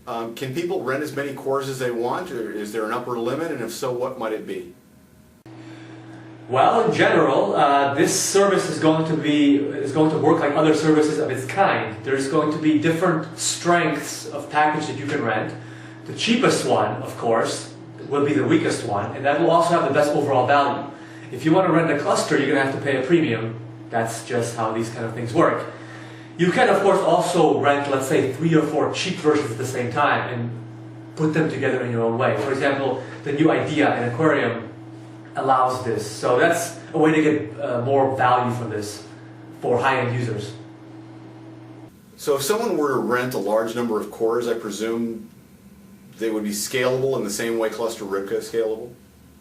Can people rent as many cores as they want, or is there an upper limit, and if so, what might it be? Well, in general, this service is going to work like other services of its kind. There's going to be different strengths of package that you can rent. The cheapest one, of course, will be the weakest one, and that will also have the best overall value. If you want to rent a cluster, you're going to have to pay a premium. That's just how these kind of things work. You can, of course, also rent, let's say, 3 or 4 cheap versions at the same time and put them together in your own way. For example, the new Idea and Aquarium allows this. So that's a way to get more value from this for high-end users. So if someone were to rent a large number of cores, I presume they would be scalable in the same way Cluster Ribka is scalable?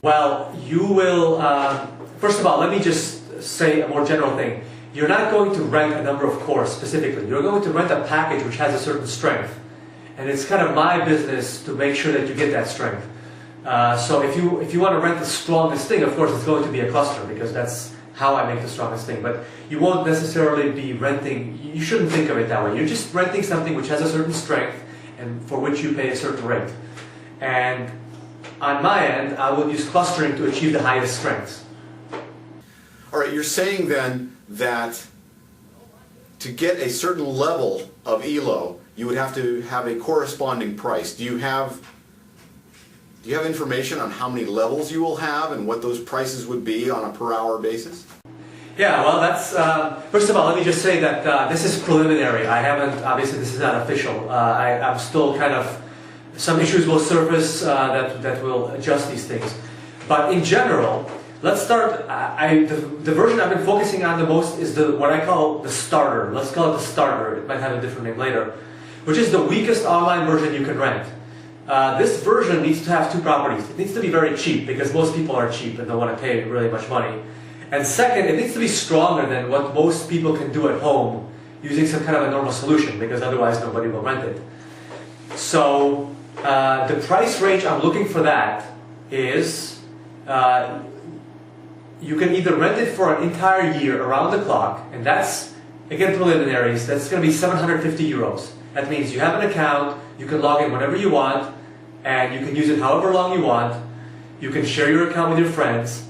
Well, you will, first of all, let me just say a more general thing. You're not going to rent a number of cores specifically. You're going to rent a package which has a certain strength. And it's kind of my business to make sure that you get that strength. So if you want to rent the strongest thing, of course it's going to be a cluster, because that's how I make the strongest thing. But you won't necessarily be renting, you shouldn't think of it that way. You're just renting something which has a certain strength and for which you pay a certain rate. And on my end, I will use clustering to achieve the highest strengths. All right, you're saying then that to get a certain level of ELO, you would have to have a corresponding price. Do you have information on how many levels you will have and what those prices would be on a per hour basis? Yeah, well, that's, first of all, let me just say that this is preliminary. I haven't, obviously this is not official. I'm still kind of, some issues will surface that will adjust these things. But in general, let's start, the version I've been focusing on the most is what I call the starter. Let's call it the starter. It might have a different name later. Which is the weakest online version you can rent. This version needs to have 2 properties. It needs to be very cheap, because most people are cheap and don't want to pay really much money. And second, it needs to be stronger than what most people can do at home using some kind of a normal solution, because otherwise nobody will rent it. So the price range I'm looking for that is you can either rent it for an entire year around the clock, and that's, again, preliminaries, that's going to be 750 euros. That means you have an account, you can log in whenever you want, and you can use it however long you want. You can share your account with your friends,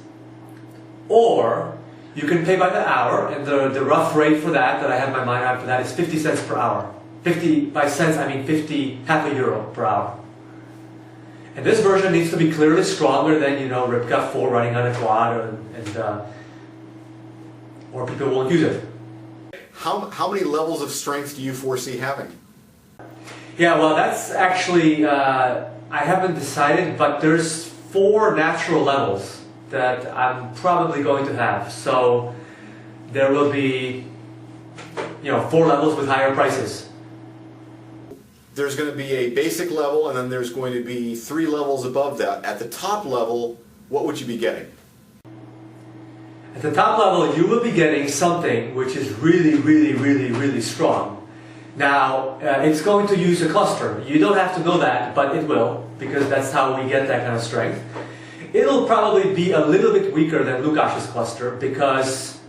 or you can pay by the hour, and the rough rate for that I have my mind on for that is 50 cents per hour. 50, by cents I mean 50, half a euro per hour. And this version needs to be clearly stronger than, Ribka 4 running on a quad, or people won't use it. How many levels of strength do you foresee having? Yeah, well, that's actually, I haven't decided, but there's 4 natural levels that I'm probably going to have. So there will be, 4 levels with higher prices. There's going to be a basic level, and then there's going to be 3 levels above that. At the top level, what would you be getting? At the top level, you will be getting something which is really, really, really, really strong. Now, it's going to use a cluster. You don't have to know that, but it will, because that's how we get that kind of strength. It'll probably be a little bit weaker than Lukasz's cluster because,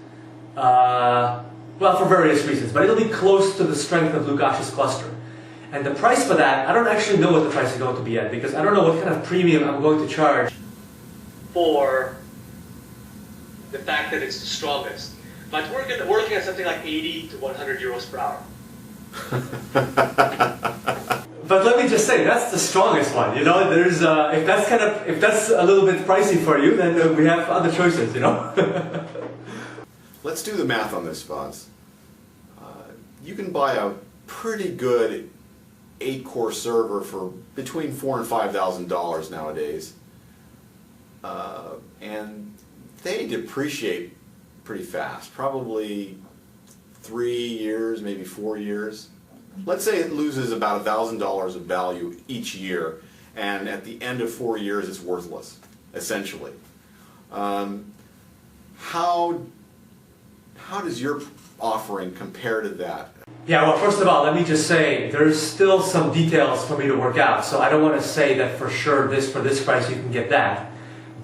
well, for various reasons, but it'll be close to the strength of Lukasz's cluster. And the price for that, I don't actually know what the price is going to be at, because I don't know what kind of premium I'm going to charge for the fact that it's the strongest. But we're looking at something like 80 to 100 euros per hour. But let me just say, that's the strongest one. There's if that's a little bit pricey for you, then we have other choices. Let's do the math on this, Vaz. You can buy a pretty good 8-core server for between $4,000 and $5,000 nowadays, and they depreciate pretty fast. Probably 3 years, maybe 4 years. Let's say it loses about $1,000 of value each year, and at the end of 4 years it's worthless, essentially. How does your offering compare to that? Yeah, well, first of all, let me just say, there's still some details for me to work out, so I don't want to say that for sure for this price you can get that.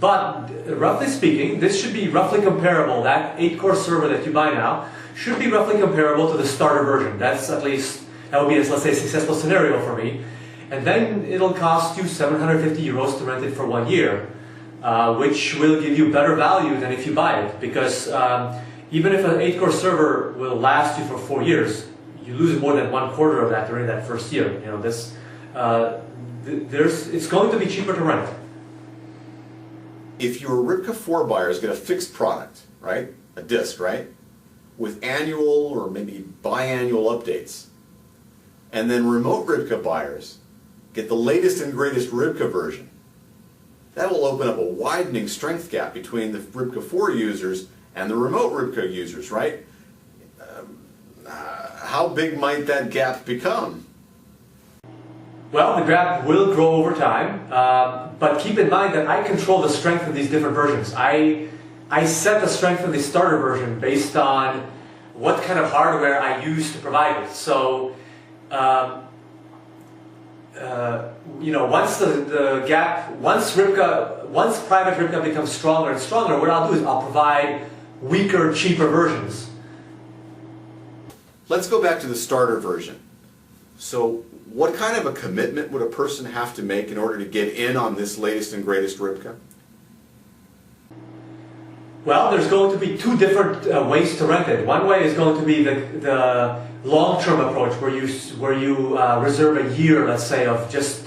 But roughly speaking, this should be roughly comparable. That 8-core server that you buy now should be roughly comparable to the starter version. That would be, let's say, a successful scenario for me. and then it'll cost you 750 euros to rent it for 1 year, which will give you better value than if you buy it, because even if an 8-core server will last you for 4 years, you lose more than 1/4 of that during that first year. You know, it's going to be cheaper to rent. If your Ribka 4 buyers get a fixed product, right, a disk, right, with annual or maybe biannual updates, and then remote Ribka buyers get the latest and greatest Ribka version, that will open up a widening strength gap between the Ribka 4 users and the remote Ribka users, right? How big might that gap become? Well, the gap will grow over time, but keep in mind that I control the strength of these different versions. I set the strength of the starter version based on what kind of hardware I use to provide it. So, you know, once once private Ribka becomes stronger and stronger, what I'll do is I'll provide weaker, cheaper versions. Let's go back to the starter version. So, what kind of a commitment would a person have to make in order to get in on this latest and greatest Ribka? Well, there's going to be two different ways to rent it. One way is going to be the long-term approach, where you reserve a year, let's say, of just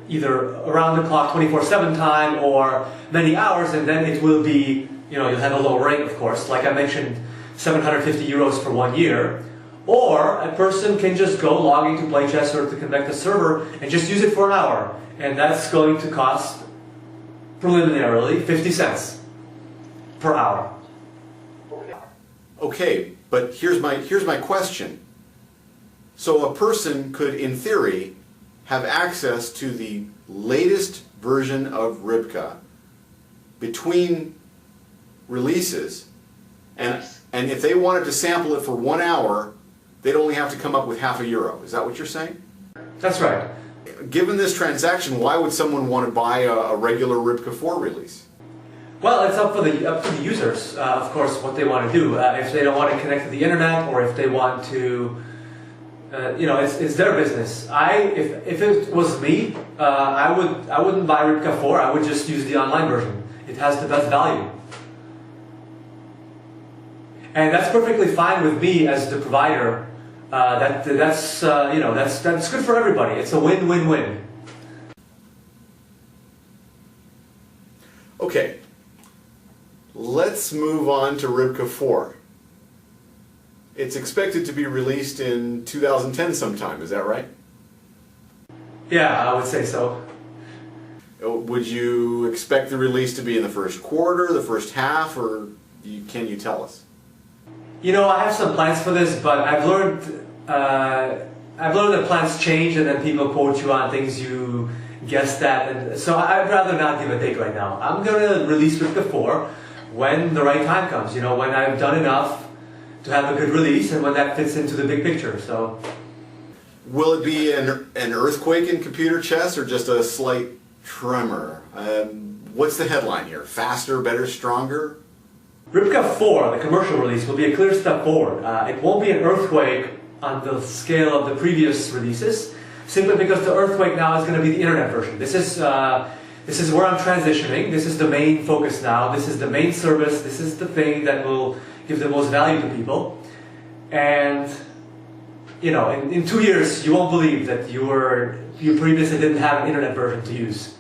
either around the clock 24/7 time or many hours, and then it will be, you know, you'll have a lower rate, of course. Like I mentioned, 750 euros for 1 year. Or a person can just go log into PlayChess or to Convecta server and just use it for an hour, and that's going to cost preliminarily 50 cents per hour. Okay, but here's my question. So a person could, in theory, have access to the latest version of Ribka between releases, and if they wanted to sample it for 1 hour, they'd only have to come up with €0.5. Is that what you're saying? That's right. Given this transaction, why would someone want to buy a regular Ribka 4 release? Well, it's up to the users, of course, what they want to do. If they don't want to connect to the internet, or if they want to, you know, it's their business. If it was me, I wouldn't buy Ribka 4. I would just use the online version. It has the best value. And that's perfectly fine with me as the provider. That's you know, that's good for everybody. It's a win-win-win. Okay, let's move on to Ribka 4. It's expected to be released in 2010 sometime. Is that right? Yeah, I would say so. Would you expect the release to be in the first quarter, the first half, or can you tell us? You know, I have some plans for this, but I've learned that plans change, and then people quote you on things you guessed at, and so I'd rather not give a date right now. I'm going to release Ribka 4 when the right time comes. You know, when I've done enough to have a good release, and when that fits into the big picture. So, will it be an earthquake in computer chess, or just a slight tremor? What's the headline here? Faster, better, stronger? Ribka 4, the commercial release, will be a clear step forward. It won't be an earthquake on the scale of the previous releases, simply because the earthquake now is going to be the internet version. This is where I'm transitioning. This is the main focus now. This is the main service. This is the thing that will give the most value to people. And, you know, in 2 years, you won't believe that you previously didn't have an internet version to use.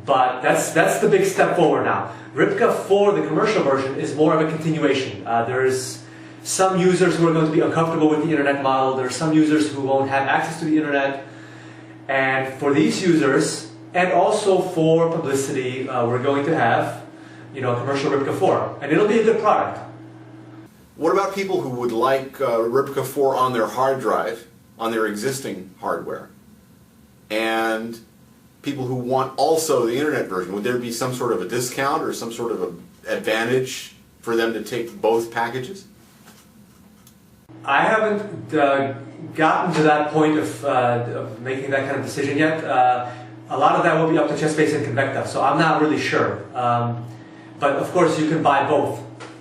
But that's the big step forward now. Ribka 4, the commercial version, is more of a continuation. There's some users who are going to be uncomfortable with the internet model. There are some users who won't have access to the internet. And for these users, and also for publicity, we're going to have, you know, a commercial Ribka 4. And it'll be a good product. What about people who would like Ribka 4 on their hard drive, on their existing hardware? And people who want also the internet version, would there be some sort of a discount or some sort of an advantage for them to take both packages? I haven't gotten to that point of making that kind of decision yet. A lot of that will be up to ChessBase and Convecta, so I'm not really sure. But of course you can buy both.